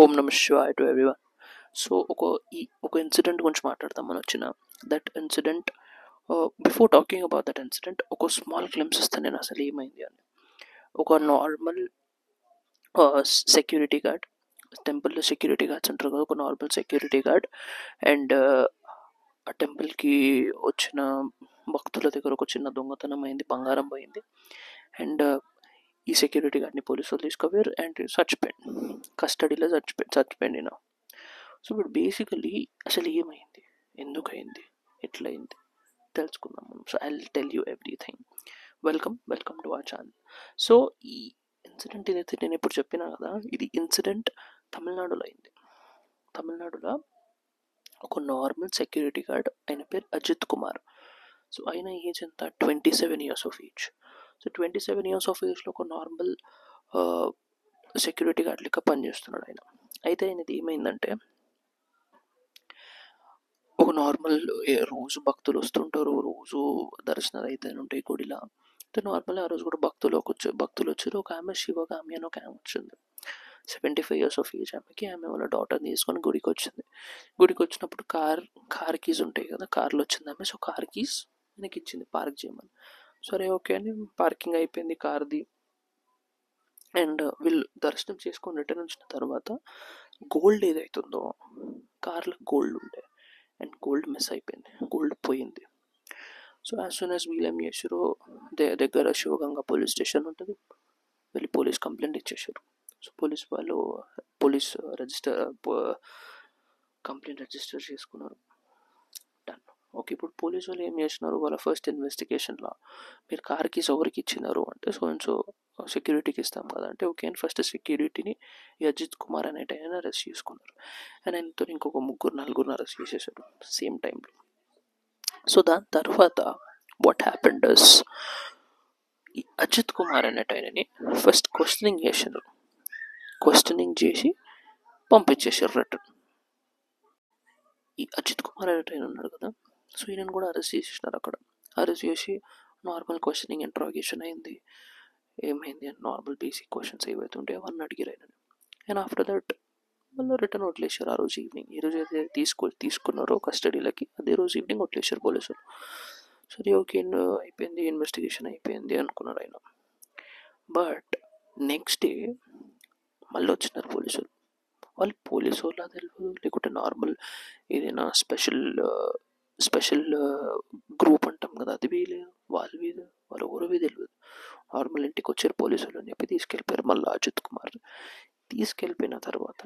ఓం నమ శివాయ to everyone. So ఒక ఇన్సిడెంట్ గురించి మాట్లాడదాం మనం వచ్చిన that incident. Before talking about that incident ఒక స్మాల్ గ్లిమ్స్ ఇస్తాను నేను అసలు ఏమైంది అని. ఒక నార్మల్ సెక్యూరిటీ గార్డ్, టెంపుల్లో సెక్యూరిటీ గార్డ్స్ ఉంటారు కదా, ఒక నార్మల్ సెక్యూరిటీ గార్డ్ అండ్ ఆ టెంపుల్కి వచ్చిన భక్తుల దగ్గర ఒక చిన్న దొంగతనం అయింది, బంగారం పోయింది. అండ్ ఈ సెక్యూరిటీ గార్డ్ని పోలీసు వాళ్ళు తీసుకుపోయారు అండ్ చచ్చిపోయాడు, కస్టడీలో చచ్చిపోయాడు నేను. సో ఇప్పుడు బేసికలీ అసలు ఏమైంది, ఎందుకయింది, ఎట్లయింది తెలుసుకుందాం మనం. So I tell you everything. Welcome to our channel. So ఈ ఇన్సిడెంట్ ఏదైతే నేను ఇప్పుడు చెప్పినా కదా, ఇది ఇన్సిడెంట్ తమిళనాడులో అయింది. తమిళనాడులో ఒక నార్మల్ సెక్యూరిటీ గార్డ్, ఆయన పేరు అజిత్ కుమార్. సో ఆయన ఏజ్ ఎంత, 27 years of age. So 27 years of ఏజ్లో ఒక నార్మల్ సెక్యూరిటీ గార్డ్ లెక్క పనిచేస్తున్నాడు ఆయన. అయితే ఆయనది ఏమైందంటే, ఒక నార్మల్ రోజు భక్తులు వస్తుంటారు, రోజు దర్శనాలు అయితే ఉంటాయి గుడిలో. నార్మల్ ఆ రోజు కూడా భక్తులు వచ్చారు. ఒక ఆమె శివగామి అని ఒక ఆమె వచ్చింది, 75 years ఆఫ్ ఏజ్ ఆమెకి. ఆమె వాళ్ళ డాటర్ని తీసుకొని గుడికి వచ్చింది. గుడికి వచ్చినప్పుడు కార్ కీస్ ఉంటాయి కదా, కార్లో వచ్చింది ఆమె. సో కార్ కీస్ ఆయనకి ఇచ్చింది పార్క్ చేయమని. సరే ఓకే అని పార్కింగ్ అయిపోయింది కార్ది. అండ్ వీళ్ళు దర్శనం చేసుకొని రిటర్న్ వచ్చిన తర్వాత గోల్డ్ ఏదైతుందో, కార్లో గోల్డ్ ఉండే అండ్ గోల్డ్ మిస్ అయిపోయింది, గోల్డ్ పోయింది. సో యాజ్ సూన్ యాజ్ వీళ్ళు ఏం చేసారు, దగ్గర శివగంగా పోలీస్ స్టేషన్ ఉంటుంది, వెళ్ళి పోలీస్ కంప్లైంట్ ఇచ్చేసారు. సో పోలీస్ కంప్లైంట్ రిజిస్టర్ చేసుకున్నారు. డన్. ఓకే, ఇప్పుడు పోలీసు వాళ్ళు ఏం చేసినారు, వాళ్ళ ఫస్ట్ ఇన్వెస్టిగేషన్లో మీరు కార్ కీస్ ఎవరికి ఇచ్చినారు అంటే, సో సెక్యూరిటీకి ఇస్తాం కదా అంటే, ఓకే అని ఫస్ట్ సెక్యూరిటీని ఈ అజిత్ కుమార్ అనేట ఆయన అరెస్ట్ చేసుకున్నారు. అండ్ ఆయనతో ఇంకొక నలుగురు అరెస్ట్ చేసేసారు సేమ్ టైంలో. సో దాని తర్వాత వాట్ హ్యాపెండ్ ఇస్, ఈ అజిత్ కుమార్ అనేట ఆయనని ఫస్ట్ క్వశ్చనింగ్ చేశారు. క్వశ్చనింగ్ చేసి పంపించేసారు రిటర్న్. ఈ అజిత్ కుమార్ అనేట ఆయన ఉన్నాడు కదా, సో ఈయనను కూడా అరెస్ట్ చేసేసినారు అక్కడ. అరెస్ట్ చేసి నార్మల్ క్వశ్చనింగ్ ఇంట్రాగేషన్ అయింది. ఏమైంది అని నార్మల్ బేసిక్ క్వశ్చన్స్ ఏవైతే ఉంటాయో అవన్నీ అడిగారు ఆయనని. అండ్ ఆఫ్టర్ దట్ మళ్ళీ రిటర్న్ వదిలేశారు ఆ రోజు ఈవినింగ్. ఈ రోజు అయితే తీసుకున్నారో కస్టడీలకి, అదే రోజు ఈవినింగ్ వదిలేశారు పోలీసులు. సరే ఓకే అయిపోయింది, ఇన్వెస్టిగేషన్ అయిపోయింది అనుకున్నారు ఆయన. బట్ నెక్స్ట్ డే మళ్ళీ వచ్చినారు పోలీసులు. వాళ్ళు పోలీసు వాళ్ళ తెలియదు, లేకుంటే నార్మల్ ఏదైనా స్పెషల్ గ్రూప్ అంటాం కదా, అది వీలేదు, వాళ్ళు ఎవరివి తెలియదు. నార్మల్ ఇంటికి వచ్చారు పోలీసులు అని చెప్పి తీసుకెళ్ళిపోయారు మళ్ళీ అజిత్ కుమార్. తీసుకెళ్ళిపోయిన తర్వాత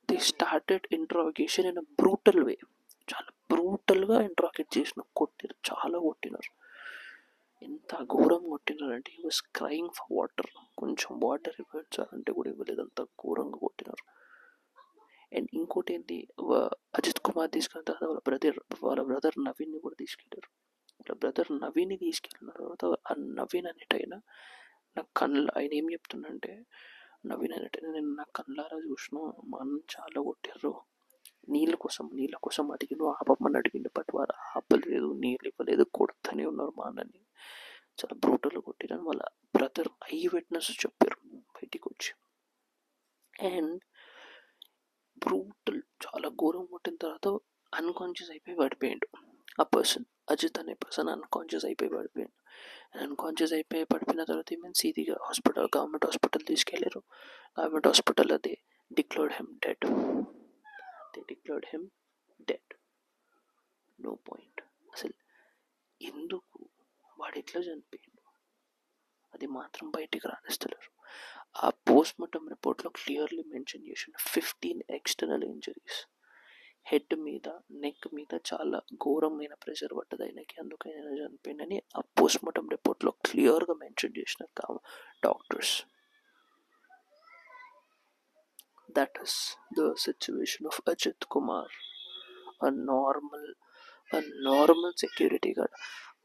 they started interrogation in a brutal way. చాలా బ్రూటల్గా ఇంట్రాగేట్ కొట్టారు, చాలా కొట్టినారు. ఎంత ఘోరం కొట్టినారంటే he was crying for water. కొంచెం వాటర్ ఇవ్వాలంటే కూడా ఇవ్వలేదు, అంత ఘోరంగా కొట్టినారు. అండ్ ఇంకోటి ఏంటి, అజిత్ కుమార్ తీసుకున్న తర్వాత వాళ్ళ బ్రదర్ నవీన్ని కూడా తీసుకెళ్ళారు. వాళ్ళ బ్రదర్ నవీన్ని తీసుకెళ్ళిన తర్వాత ఆ నవీన్ అనేటైనా ఆయన ఏం చెప్తుందంటే, నవీన్ అనేటైనా నేను నా కళ్ళారా చూసిన, మా అన్న చాలా కొట్టారు, నీళ్ళ కోసం అడిగిండు, ఆపమని అడిగిండు, బట్ వారు ఆపలేదు, నీళ్ళు ఇవ్వలేదు, కొడుతూనే ఉన్నారు మా అన్నని. చాలా బ్రూటల్ కొట్టిరని వాళ్ళ బ్రదర్ ఐ విట్నెస్ చెప్పారు బయటికి వచ్చి. అండ్ బ్రూటల్, చాలా ఘోరం కొట్టిన తర్వాత అన్కాన్షియస్ అయిపోయి పడిపోయాడు ఆ పర్సన్. అజిత్ అనే పర్సన్ అన్కాన్షియస్ అయిపోయి పడిపోయాడు. అన్కాన్షియస్ అయిపోయి పడిపోయిన తర్వాత ఏమైనా సీదీగా గవర్నమెంట్ హాస్పిటల్ తీసుకెళ్లారు. గవర్నమెంట్ హాస్పిటల్ అది declared him dead. No point. అసలు ఎందుకు వాడు ఎట్లా చనిపోయాడు అది మాత్రం బయటికి రానిస్తలేరు. ఆ పోస్ట్ మార్టం రిపోర్ట్లో క్లియర్లీ మెన్షన్ చేసిన 15 ఎక్స్టర్నల్ ఇంజరీస్, హెడ్ మీద, నెక్ మీద చాలా ఘోరమైన ప్రెషర్ పడ్డది ఆయనకి, అందుకని చనిపోయిందని ఆ పోస్ట్ మార్టం రిపోర్ట్లో క్లియర్గా మెన్షన్ చేసినారు doctors. That is the situation of Ajith Kumar, a normal security guard.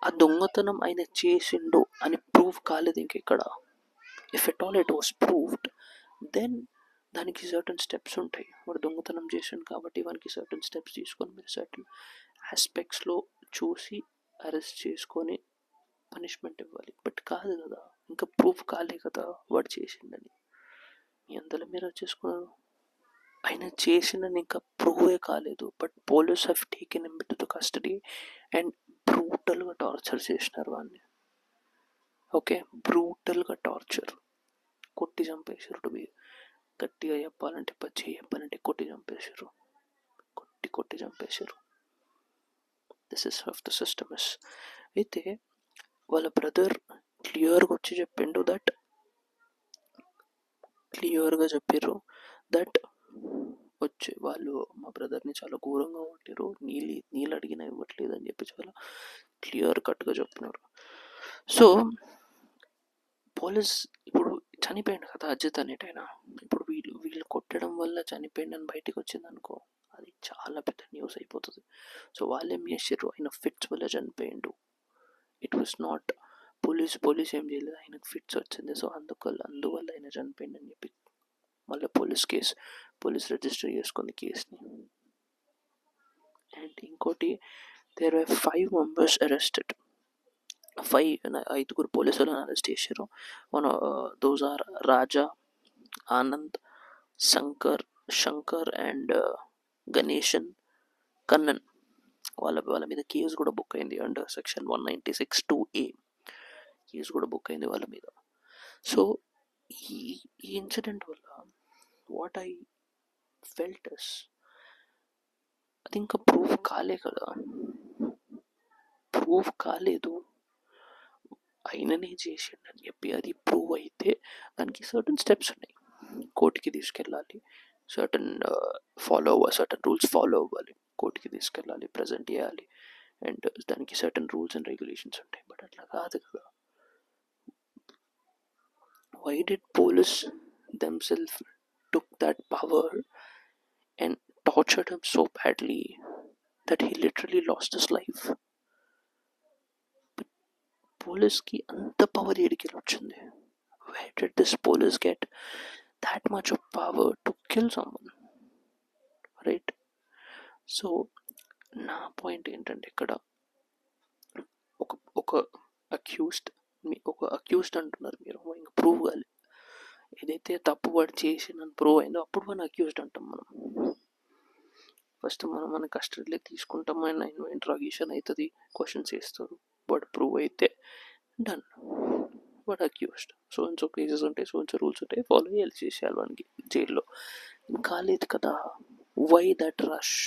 ఆ దొంగతనం ఆయన చేసిండు అని ప్రూవ్ కాలేదు ఇంకెక్కడ. If at all it was proved, then దానికి సర్టన్ స్టెప్స్ ఉంటాయి. వాడు దొంగతనం చేసిండు కాబట్టి వానికి సర్టన్ స్టెప్స్ తీసుకొని మీరు సర్టన్ ఆస్పెక్ట్స్లో చూసి అరెస్ట్ చేసుకొని పనిష్మెంట్ ఇవ్వాలి. బట్ కాదు కదా, ఇంకా ప్రూఫ్ కాలే కదా వాడు చేసిండని, మీ అందరూ మీరు చేసుకున్నారు. ఆయన చేసినని ఇంకా ప్రూవే కాలేదు, but police have taken him to the custody and బ్రూటల్గా టార్చర్ చేసినారు వాడిని. ఓకే, బ్రూటల్గా టార్చర్, కొట్టి చంపేశారు. టు బి గట్టిగా చెప్పాలంటే, పచ్చి చెప్పాలంటే కొట్టి చంపేశారు, కొట్టి చంపేశారు. This is of the system. అయితే వాళ్ళ బ్రదర్ క్లియర్గా వచ్చి చెప్పిండు దట్, క్లియర్గా చెప్పారు దట్ వచ్చి వాళ్ళు మా బ్రదర్ని చాలా ఘోరంగా కొట్టారు, నీళ్ళు అడిగినా ఇవ్వట్లేదు అని చెప్పి చాలా క్లియర్ కట్గా చెప్తున్నారు. సో పోలీస్ ఇప్పుడు చనిపోయాడు కదా అజిత్ అనేటైనా, ఇప్పుడు వీళ్ళు కొట్టడం వల్ల చనిపోయింది అని బయటకు వచ్చింది అనుకో, అది చాలా పెద్ద న్యూస్ అయిపోతుంది. సో వాళ్ళు ఏం చేసారు, ఆయన ఫిట్స్ వల్ల చనిపోయిండు. ఇట్ వాస్ నాట్ పోలీస్ ఏం చేయలేదు, ఆయనకు ఫిట్స్ వచ్చింది, సో అందువల్ల ఆయన చనిపోయింది అని చెప్పి మళ్ళీ పోలీస్ రిజిస్టర్ చేసుకుంది కేసుని. అండ్ ఇంకోటి, దేర్ ఆర్ 5 members అరెస్టెడ్. 5 పోలీసులను అరెస్ట్ చేశారు. Those are Raja, Anand, Shankar and Ganesan, Kannan. వాళ్ళ మీద కేసు కూడా బుక్ అయింది అండర్ సెక్షన్ 196(2)A. కేసు కూడా బుక్ అయింది వాళ్ళ మీద. సో ఈ ఇన్సిడెంట్ వల్ల వాట్ ఐ ఫెల్ట్ ఇస్, అది ఇంకా ప్రూవ్ కాలే కదా, ప్రూవ్ కాలేదు, అయిననే చేసిండు అని చెప్పి అది ప్రూవ్ అయితే దానికి సర్టన్ స్టెప్స్ ఉన్నాయి. కోర్టుకి తీసుకెళ్ళాలి, సర్టన్ రూల్స్ ఫాలో అవ్వాలి, కోర్టుకి తీసుకెళ్ళాలి, ప్రజెంట్ చేయాలి, అండ్ దానికి సర్టన్ రూల్స్ అండ్ రెగ్యులేషన్స్ ఉంటాయి. బట్ అట్లా కాదు కదా. Why did police themselves took that power and tortured him so badly that he literally lost his life? పోలీస్కి అంత పవర్ ఏడికి వచ్చింది? Where did this police get that much of power to kill someone? Right? So నా point ఏంటంటే, ఇక్కడ ఒక accused అంటున్నారు మీరు, ఇంకా ప్రూవ్ కాలేదు. ఏదైతే తప్పు వాడు చేసిన ప్రూవ్ అయిందో అప్పుడు మనం అక్యూజ్డ్ అంటాం. ఫస్ట్ మన కస్టడీలోకి తీసుకుంటాం, ఆయన ఇంట్రాగేషన్ అవుతుంది, క్వశ్చన్స్ వేస్తారు, వాడు ప్రూవ్ అయితే డన్, వాడు అక్యూజ్డ్. సో కేసెస్ ఉంటాయి, రూల్స్ ఉంటాయి, ఫాలో చేసేయాలి వానికి జైల్లో. కాలేదు కదా, వై దట్ రష్?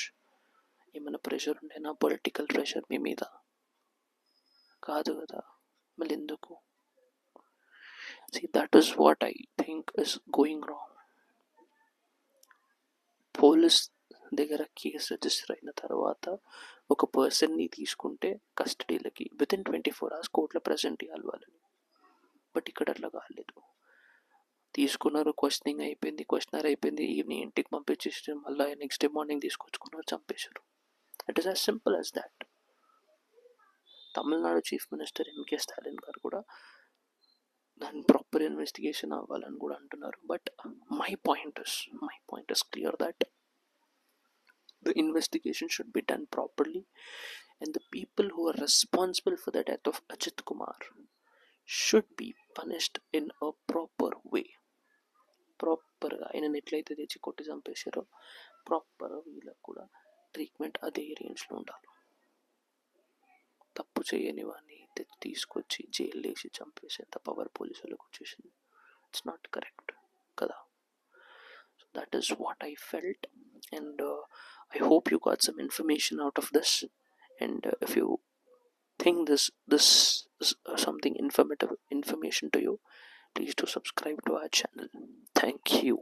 ఏమైనా ప్రెషర్ ఉండేనా, పొలిటికల్ ప్రెషర్ మీ మీద? కాదు కదా, మళ్ళీ ఎందుకు? See, that is what I think is going wrong. Police దగ్గర కేసు రిజిస్టర్ అయిన తర్వాత ఒక పర్సన్ని తీసుకుంటే కస్టడీలకి వితిన్ 24 hours కోర్టులో ప్రజెంట్ చేయాలి వాళ్ళని. బట్ ఇక్కడ అట్లా కాలేదు. తీసుకున్నారు, క్వశ్చనర్ అయిపోయింది, ఈవినింగ్ ఇంటికి పంపించేసి మళ్ళీ నెక్స్ట్ డే మార్నింగ్ తీసుకొచ్చుకున్నారు, చంపేశారు. It is as simple as that. Tamil Nadu chief minister MK Stalin గారు కూడా దాని ప్రాపర్ ఇన్వెస్టిగేషన్ అవ్వాలని కూడా అంటున్నారు. But my point is clear that the investigation should be done properly, and the people who are responsible for the death of Ajit Kumar should be punished in a proper way. ప్రాపర్గా ఆయన ఎట్లయితే తెచ్చి కొట్టి చంపేశారో ప్రాపర్గా వీళ్ళకు కూడా treatment అదే రేంజ్లో ఉండాలి. తప్పు చేయని వాడిని తీసుకొచ్చి జైలు వేసి చంపేసేంత పవర్ పోలీసులకు వచ్చేసింది. ఇట్స్ నాట్ కరెక్ట్ కదా. So that is what I felt, and I hope you got some information out of this, and if you think this is something information to you, please do subscribe to our channel. Thank you.